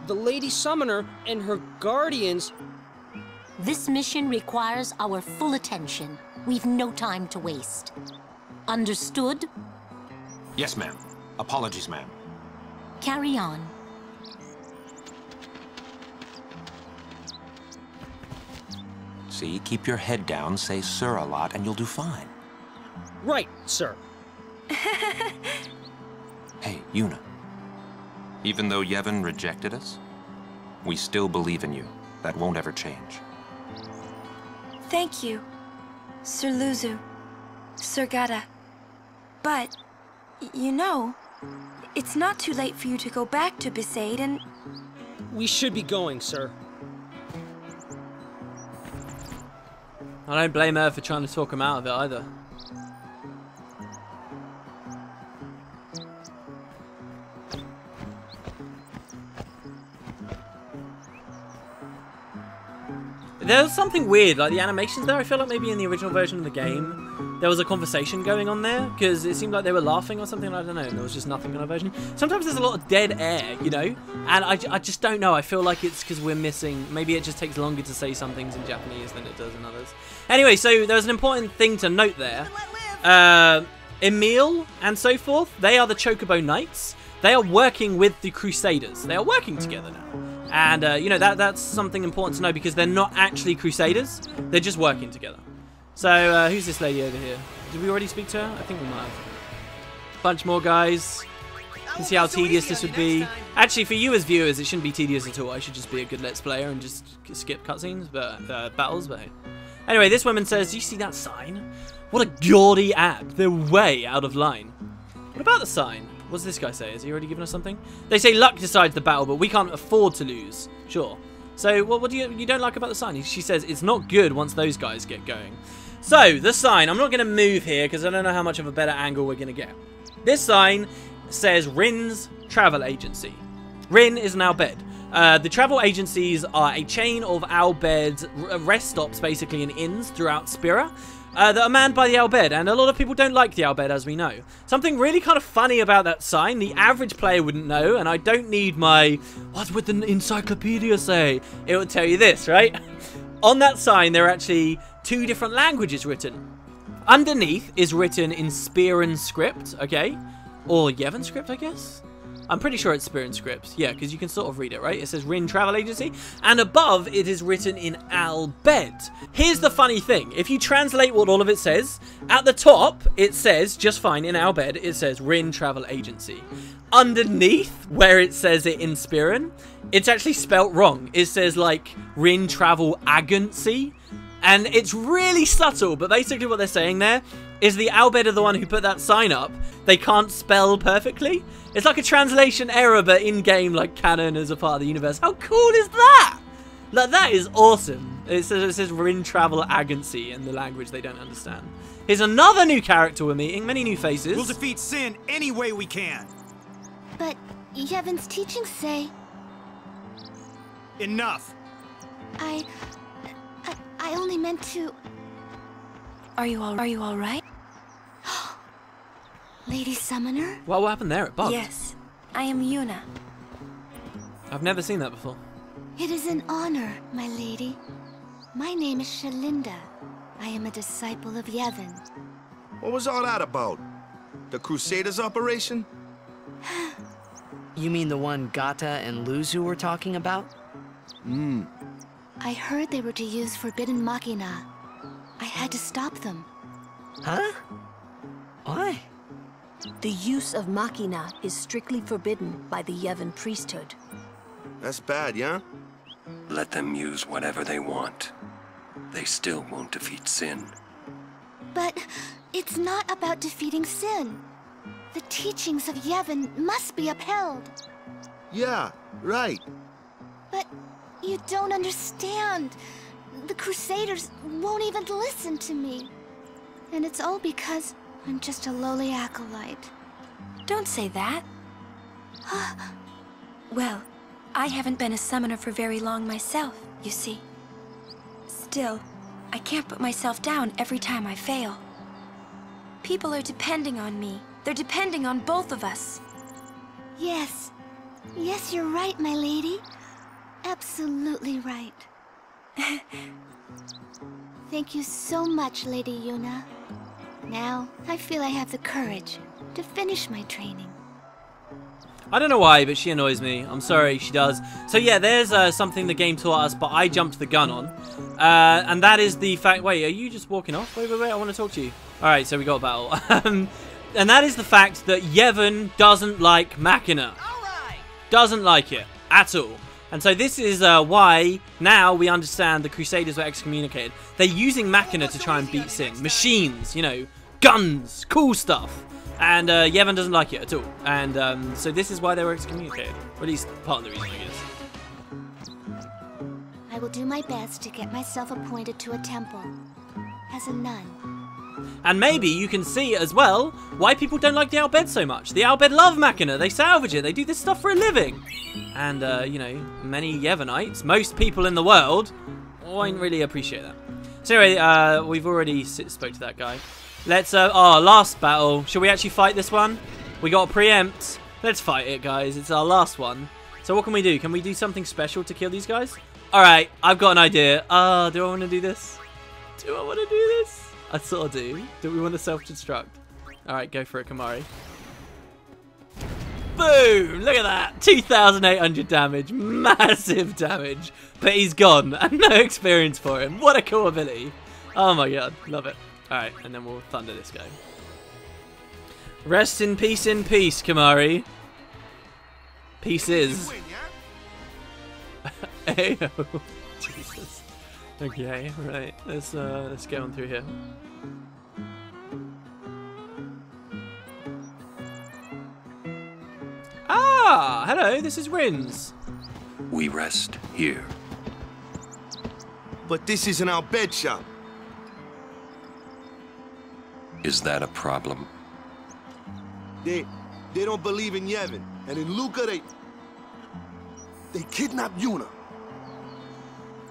Lady Summoner and her guardians... This mission requires our full attention. We've no time to waste. Understood? Yes, ma'am. Apologies, ma'am. Carry on. See, keep your head down, say sir a lot, and you'll do fine. Right, sir. Hey, Yuna. Even though Yevon rejected us, we still believe in you. That won't ever change. Thank you, Sir Luzu, Sir Gata. But, you know, it's not too late for you to go back to Besaid and... We should be going, sir. I don't blame her for trying to talk him out of it either. There's something weird, like the animations there. I feel like maybe in the original version of the game, there was a conversation going on there, because it seemed like they were laughing or something, I don't know, and there was just nothing in our version. Sometimes there's a lot of dead air, you know, and I just don't know. I feel like it's because we're missing, maybe it just takes longer to say some things in Japanese than it does in others. Anyway, so there's an important thing to note there. Emil and so forth, they are the Chocobo Knights. They are working with the Crusaders. They are working together now. And, you know, that's something important to know because they're not actually Crusaders. They're just working together. So, who's this lady over here? Did we already speak to her? I think we might have. Bunch more guys. You can see how tedious this would be. Actually, for you as viewers, it shouldn't be tedious at all. I should just be a good Let's Player and just skip cutscenes, but battles, but hey. Anyway, this woman says, do you see that sign? What a gaudy ad. They're way out of line. What about the sign? What does this guy say? Has he already given us something? They say luck decides the battle, but we can't afford to lose. Sure. So, what do you don't like about the sign? She says it's not good once those guys get going. So, the sign. I'm not going to move here because I don't know how much of a better angle we're going to get. This sign says Rin's Travel Agency. Rin is an Al Bhed. The travel agencies are a chain of Al Bhed rest stops, basically, in inns throughout Spira. That are manned by the Al Bhed, and a lot of people don't like the Al Bhed, as we know. Something really kind of funny about that sign, the average player wouldn't know, and I don't need my, what would the encyclopedia say? It would tell you this, right? On that sign, there are actually 2 different languages written. Underneath is written in Spiran script, okay? Or Yevon script, I guess? I'm pretty sure it's Spiran script. Yeah, because you can sort of read it, right? It says Rin Travel Agency. And above, it is written in Al Bhed. Here's the funny thing. If you translate what all of it says, at the top, it says, just fine, in Al Bhed, it says Rin Travel Agency. Underneath, where it says it in Spiran, it's actually spelt wrong. It says, like, Rin Travel Agency. And it's really subtle, but basically what they're saying there is the Al Bhed are the one who put that sign up. They can't spell perfectly. It's like a translation error, but in-game, like, canon as a part of the universe. How cool is that? Like, that is awesome. It says Rin Travel Agency in the language they don't understand. Here's another new character we're meeting, many new faces. We'll defeat Sin any way we can. But Yevon's teachings say... Enough. I only meant to... Are you all right? Lady Summoner? What happened there? It bugged. Yes, I am Yuna. I've never seen that before. It is an honor, my lady. My name is Shalinda. I am a disciple of Yevon. What was all that about? The Crusaders operation? You mean the one Gata and Luzu were talking about? I heard they were to use Forbidden Machina. I had to stop them. Huh? Why? The use of Machina is strictly forbidden by the Yevon priesthood. That's bad, yeah? Let them use whatever they want. They still won't defeat Sin. But it's not about defeating Sin. The teachings of Yevon must be upheld. Yeah, right. But you don't understand. The Crusaders won't even listen to me. And it's all because I'm just a lowly acolyte. Don't say that. Well, I haven't been a summoner for very long myself, you see. Still, I can't put myself down every time I fail. People are depending on me. They're depending on both of us. Yes. Yes, you're right, my lady. Absolutely right. Thank you so much, Lady Yuna. Now, I feel I have the courage to finish my training. I don't know why, but she annoys me. I'm sorry, she does. So yeah, there's something the game taught us, but I jumped the gun on. And that is the fact... Wait, are you just walking off? Wait, I want to talk to you. Alright, so we got a battle. And that is the fact that Yevon doesn't like Machina. Doesn't like it at all. And so this is why now we understand the Crusaders were excommunicated. They're using Machina to try and beat Sin. Machines, you know, guns, cool stuff. And Yevon doesn't like it at all. And so this is why they were excommunicated. Or at least part of the reason, I guess. I will do my best to get myself appointed to a temple as a nun. And maybe you can see as well why people don't like the Al Bhed so much. Al Bhed love Machina. They salvage it. They do this stuff for a living. And, you know, many Yevonites, most people in the world, won't really appreciate that. So anyway, we've already spoke to that guy. Let's, last battle. Shall we actually fight this one? We got to preempt. Let's fight it, guys. It's our last one. So what can we do? Can we do something special to kill these guys? Alright, I've got an idea. Do I want to do this? Do I want to do this? I sort of do. Do we want to self-destruct? Alright, go for it, Kamari. Boom! Look at that! 2,800 damage. Massive damage. But he's gone. And no experience for him. What a cool ability. Oh my god. Love it. Alright, and then we'll thunder this guy. Rest in peace, Kamari. Pieces. Ayo. Jesus. Okay, right. Let's get on through here. Ah, hello. This is Rins. We rest here. But this is an Al Bhed shop. Is that a problem? They don't believe in Yevon, and in Luca they kidnapped Yuna.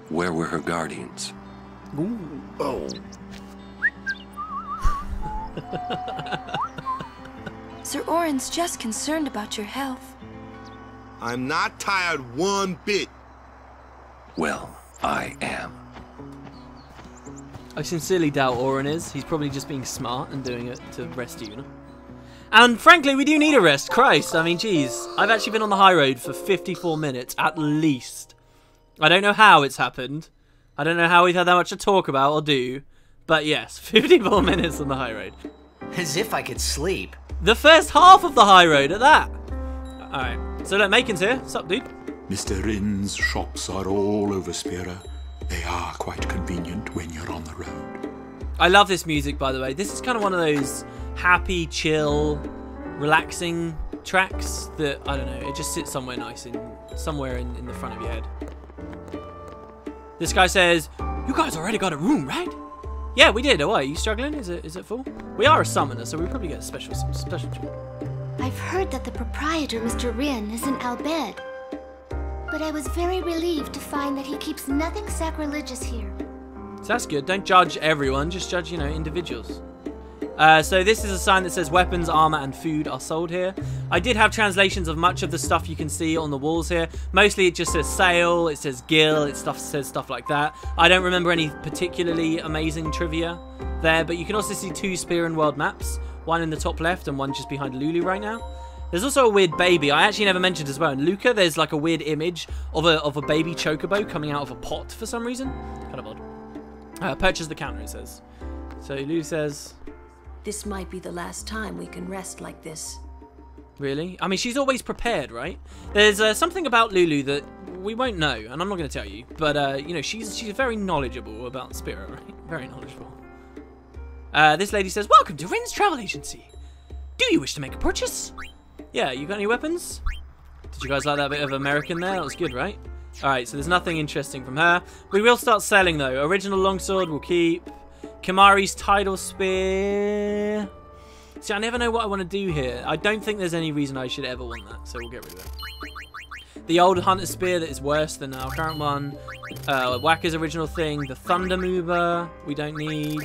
Where were her guardians? Ooh. Oh. Sir Orin's just concerned about your health. I'm not tired one bit. Well, I am. I sincerely doubt Orin is. He's probably just being smart and doing it to rest Yuna. And frankly, we do need a rest. Christ, I mean, geez. I've actually been on the high road for 54 minutes, at least. I don't know how it's happened. I don't know how we've had that much to talk about or do. But yes, 54 minutes on the high road. As if I could sleep. The first half of the high road at that. Alright, so look, Macon's here. What's up, dude? Mr. Rin's shops are all over Spira. They are quite convenient when you're on the road. I love this music, by the way. This is kind of one of those happy, chill, relaxing tracks that, I don't know, it just sits somewhere nice, somewhere in the front of your head. This guy says, you guys already got a room, right? Yeah, we did. Oh, are you struggling? Is it full? We are a summoner, so we probably get a special treatment. I've heard that the proprietor, Mr. Rin, is in Al Bhed. But I was very relieved to find that he keeps nothing sacrilegious here. So that's good. Don't judge everyone, just judge, you know, individuals. So this is a sign that says weapons, armor, and food are sold here. I did have translations of much of the stuff you can see on the walls here. Mostly it just says sale, it says gil, says stuff like that. I don't remember any particularly amazing trivia there, but you can also see 2 Spear and World maps. One in the top left and one just behind Lulu right now. There's also a weird baby. I actually never mentioned as well. In Luca, there's like a weird image of a baby chocobo coming out of a pot for some reason. Kind of odd. Purchase the counter, it says. So Lulu says... This might be the last time we can rest like this. Really? I mean, she's always prepared, right? There's something about Lulu that we won't know, and I'm not going to tell you. But, you know, she's very knowledgeable about Spira, right? Very knowledgeable. This lady says, welcome to Rin's Travel Agency. Do you wish to make a purchase? Yeah, you got any weapons? Did you guys like that bit of American there? That was good, right? Alright, so there's nothing interesting from her. We will start selling, though. Original longsword we'll keep. Kimari's tidal spear. See, I never know what I want to do here. I don't think there's any reason I should ever want that, so we'll get rid of it. The old hunter spear that is worse than our current one. Wacker's original thing. The thunder mover we don't need.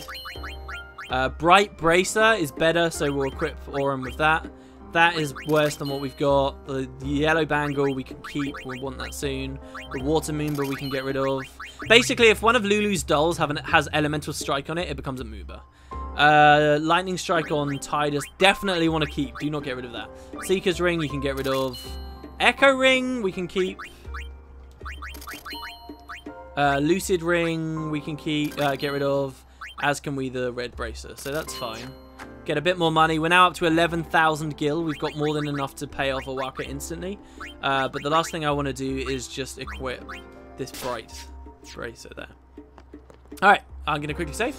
Bright bracer is better, so we'll equip Aurum with that. That is worse than what we've got. The yellow bangle we can keep. We'll want that soon. The water moomba we can get rid of. Basically, if one of Lulu's dolls has elemental strike on it, it becomes a mooba. Lightning strike on Tidus, definitely want to keep. Do not get rid of that. Seeker's ring you can get rid of. Echo ring we can keep. Lucid ring we can keep. Get rid of. As can we the red bracer. So that's fine. Get a bit more money. We're now up to 11,000 gil. We've got more than enough to pay off a Waka instantly. But the last thing I want to do is just equip this bright bracer there. Alright, I'm going to quickly save.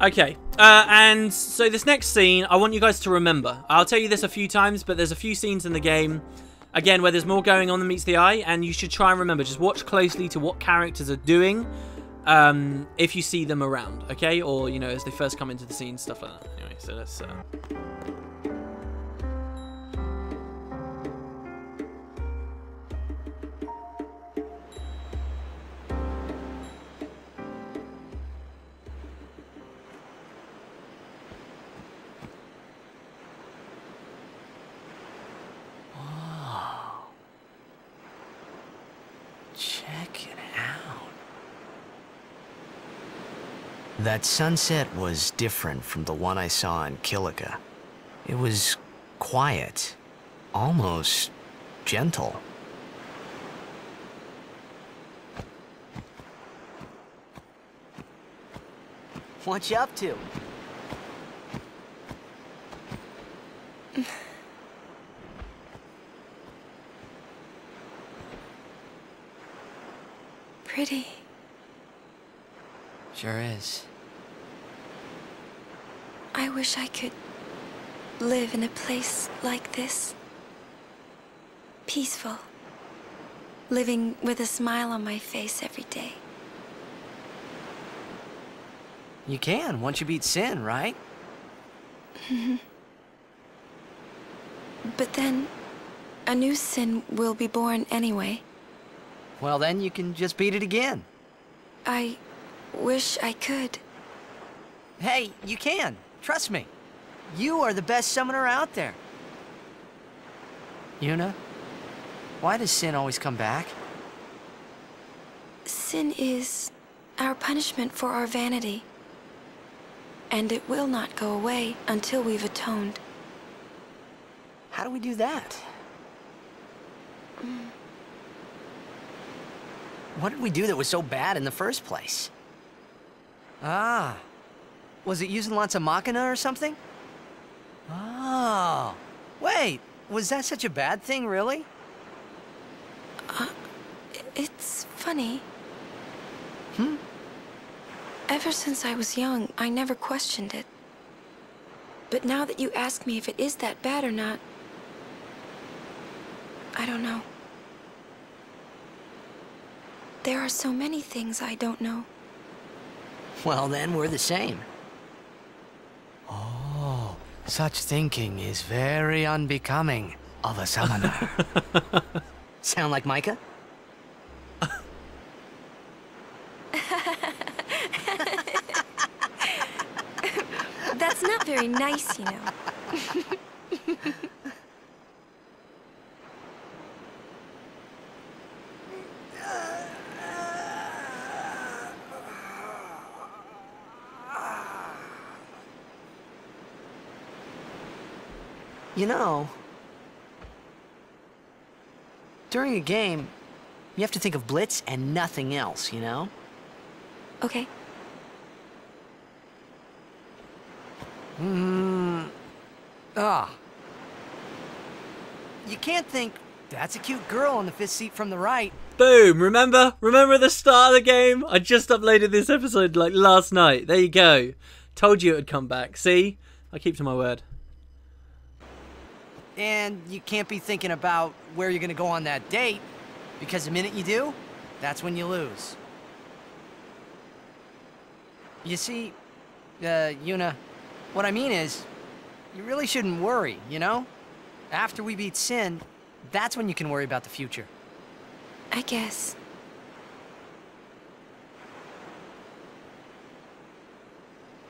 Okay, and so this next scene, I want you guys to remember. I'll tell you this a few times, but there's a few scenes in the game, again, where there's more going on than meets the eye, and you should try and remember. Just watch closely to what characters are doing if you see them around, okay? Or, you know, as they first come into the scene, stuff like that. Anyway, so let's... Check it out. That sunset was different from the one I saw in Kilika. It was quiet, almost gentle. What you up to? Pretty. Sure is. I wish I could live in a place like this. Peaceful. Living with a smile on my face every day. You can, once you beat Sin, right? But then, a new Sin will be born anyway. Well, then you can just beat it again. I wish I could. Hey, you can. Trust me. You are the best summoner out there. Yuna, why does Sin always come back? Sin is our punishment for our vanity. And it will not go away until we've atoned. How do we do that? What did we do that was so bad in the first place? Ah. Was it using lots of Machina or something? Oh. Wait, was that such a bad thing, really? It's funny. Ever since I was young, I never questioned it. But now that you ask me if it is that bad or not, I don't know. There are so many things I don't know. Well, then we're the same. Oh, such thinking is very unbecoming of a summoner. Sound like Micah? That's not very nice, you know. You know, during a game, you have to think of Blitz and nothing else, you know? Okay. You can't think, that's a cute girl in the fifth seat from the right. Boom! Remember? Remember the start of the game? I just uploaded this episode like last night. There you go. Told you it would come back. See? I keep to my word. And you can't be thinking about where you're gonna go on that date, because the minute you do, that's when you lose. You see, Yuna, what I mean is, you really shouldn't worry, you know? After we beat Sin, that's when you can worry about the future. I guess.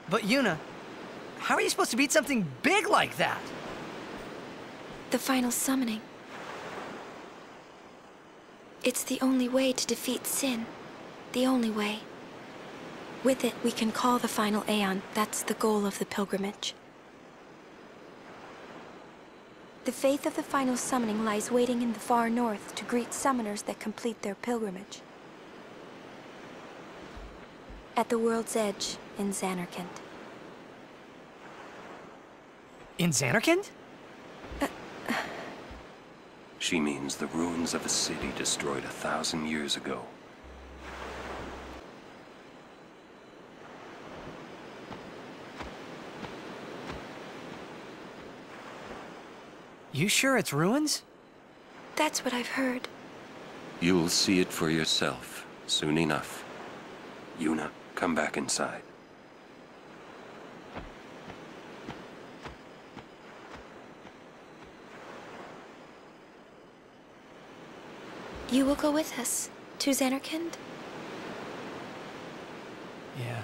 But Yuna, how are you supposed to beat something big like that? The final summoning. It's the only way to defeat Sin. The only way. With it, we can call the final Aeon. That's the goal of the pilgrimage. The faith of the final summoning lies waiting in the far north to greet summoners that complete their pilgrimage. At the world's edge in Xanarkand. In Xanarkand? She means the ruins of a city destroyed 1,000 years ago. You sure it's ruins? That's what I've heard. You'll see it for yourself soon enough. Yuna, come back inside. You will go with us to Xanarkand? Yeah,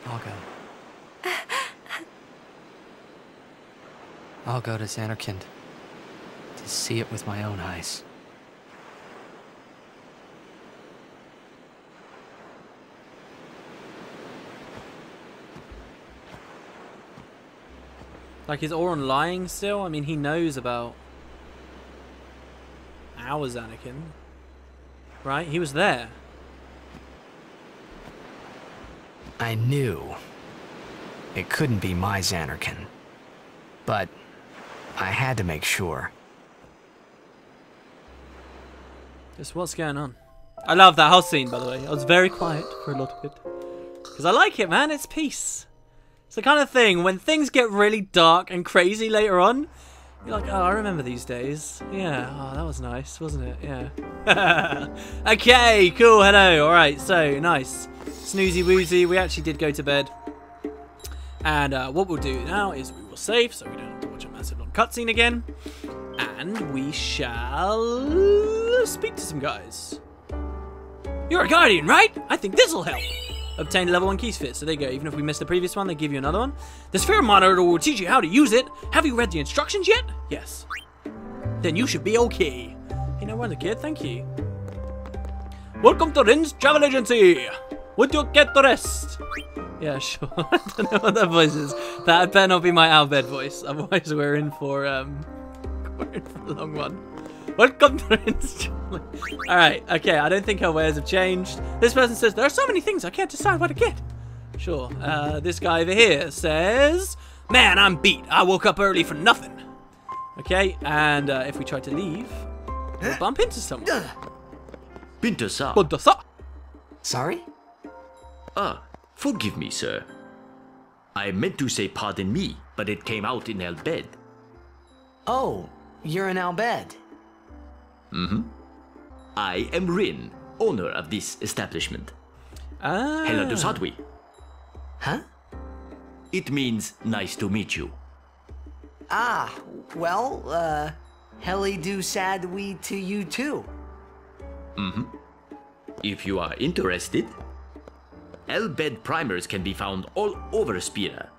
I'll go. I'll go to Xanarkand to see it with my own eyes. Like, is Auron lying still? I mean, he knows about our Xanarkand, right? He was there. I knew it couldn't be my Xanarkand, but I had to make sure. Just what's going on? I love that whole scene, by the way. I was very quiet for a lot of it. Because I like it, man. It's peace. It's the kind of thing, when things get really dark and crazy later on, you're like, oh, I remember these days. Yeah, oh, that was nice, wasn't it? Yeah. Okay, cool, hello. Alright, so, nice. Snoozy woozy, we actually did go to bed. And what we'll do now is we will save, so we don't have to watch a massive long cutscene again. And we shall speak to some guys. You're a guardian, right? I think this'll help. Obtain level 1 keys fit, so there you go. Even if we missed the previous one, they give you another one. The sphere monitor will teach you how to use it. Have you read the instructions yet? Yes. Then you should be okay. Hey, no wonder, kid. Thank you. Welcome to Rin's Travel Agency. Would you get the rest? Yeah, sure. I don't know what that voice is. That better not be my Albed voice. Otherwise, we're in for a long one. Welcome to Rin's. Alright, okay, I don't think our wares have changed. This person says, there are so many things I can't decide what to get. Sure, this guy over here says, man, I'm beat. I woke up early for nothing. Okay, and if we try to leave, we'll bump into someone. Pinta-sa. Pinta-sa. Sorry? Ah, forgive me, sir. I meant to say pardon me, but it came out in Albed. Oh, you're in Albed. Mm-hmm. I am Rin, owner of this establishment. Ah. Hela du Sadwi. Huh? It means nice to meet you. Ah, well, Heli du Sadwi to you too. Mm-hmm. If you are interested, Albed primers can be found all over Spira.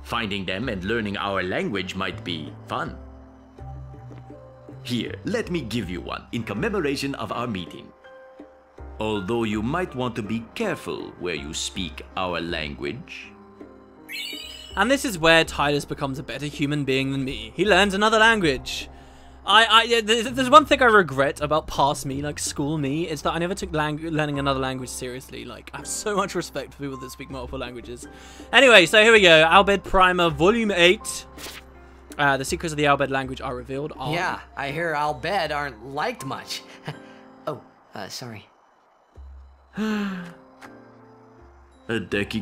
Finding them and learning our language might be fun. Here, let me give you one in commemoration of our meeting. Although you might want to be careful where you speak our language. And this is where Tidus becomes a better human being than me. He learns another language. There's one thing I regret about past me, like school me, is that I never took learning another language seriously. Like, I have so much respect for people that speak multiple languages. Anyway, so here we go. Albed Primer, Volume 8. The secrets of the Albed language are revealed. Yeah, I hear Albed aren't liked much. Oh, sorry. Adeki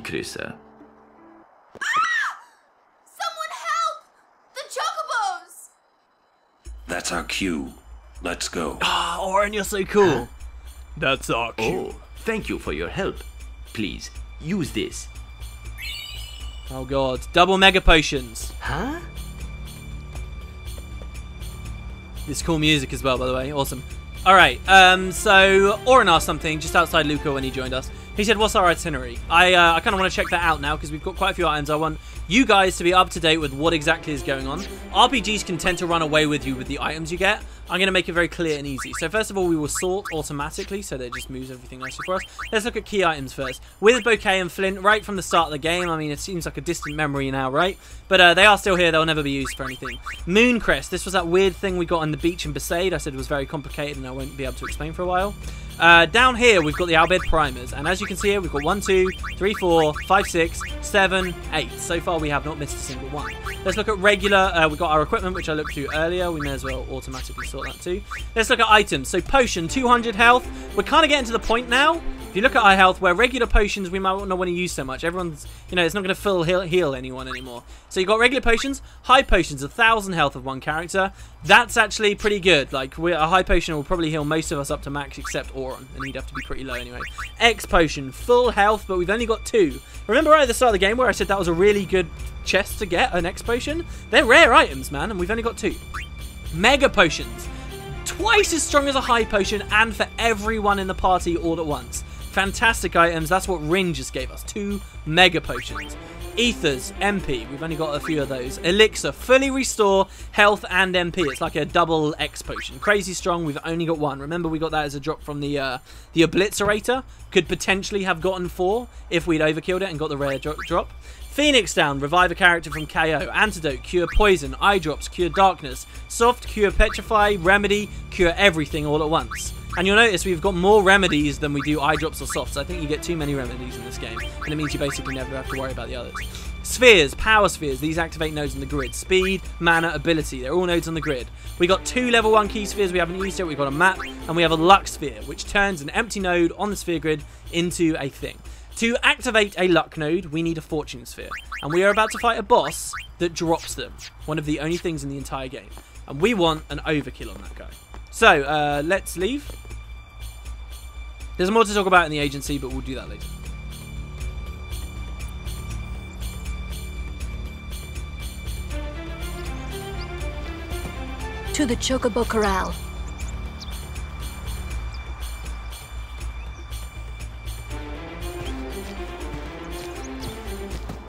Krisa. Someone help! The chocobos! That's our cue. Let's go. Ah, Oren, you're so cool. That's our cue. Oh, thank you for your help. Please, use this. Oh god, double mega potions. Huh? This cool music as well, by the way. Awesome. Alright, so Oren asked something just outside Luca when he joined us. He said, what's our itinerary? I kind of want to check that out now because we've got quite a few items. I want you guys to be up to date with what exactly is going on. RPGs can tend to run away with you with the items you get. I'm going to make it very clear and easy. So first of all, we will sort automatically, so that it just moves everything nicely for us. Let's look at key items first. With Bouquet and Flint, right from the start of the game, I mean, it seems like a distant memory now, right? But they are still here. They'll never be used for anything. Mooncrest. This was that weird thing we got on the beach in Besaid. I said it was very complicated and I won't be able to explain for a while. Down here, we've got the Albed primers. And as you can see here, we've got 1, 2, 3, 4, 5, 6, 7, 8. So far, we have not missed a single one. Let's look at regular. We've got our equipment, which I looked through earlier. We may as well automatically sort that too. Let's look at items. So potion, 200 health. We're kind of getting to the point now. If you look at our health, where regular potions we might not want to use so much. Everyone's, you know, it's not going to heal anyone anymore. So you've got regular potions, high potions, 1,000 health of one character. That's actually pretty good. Like, a high potion will probably heal most of us up to max except Auron, and he'd have to be pretty low anyway. X potion, full health, but we've only got 2. Remember right at the start of the game where I said that was a really good chest to get, an X potion? They're rare items, man, and we've only got 2. Mega potions. Twice as strong as a high potion, and for everyone in the party all at once. Fantastic items. That's what Rin just gave us. 2 mega potions. Ethers, MP. We've only got a few of those. Elixir, fully restore health and MP. It's like a double X potion. Crazy strong. We've only got 1. Remember, we got that as a drop from the Obliterator. Could potentially have gotten 4 if we'd overkilled it and got the rare drop. Phoenix down, revive a character from KO. Antidote, cure poison. Eye drops, cure darkness. Soft, cure petrify. Remedy, cure everything all at once. And you'll notice we've got more remedies than we do eye drops or softs. I think you get too many remedies in this game, and it means you basically never have to worry about the others. Spheres, power spheres. These activate nodes on the grid. Speed, mana, ability. They're all nodes on the grid. We got 2 level 1 key spheres we haven't used yet. We've got a map, and we have a luck sphere, which turns an empty node on the sphere grid into a thing. To activate a luck node, we need a fortune sphere, and we are about to fight a boss that drops them. One of the only things in the entire game, and we want an overkill on that guy. So, let's leave. There's more to talk about in the agency, but we'll do that later. To the Chocobo Corral.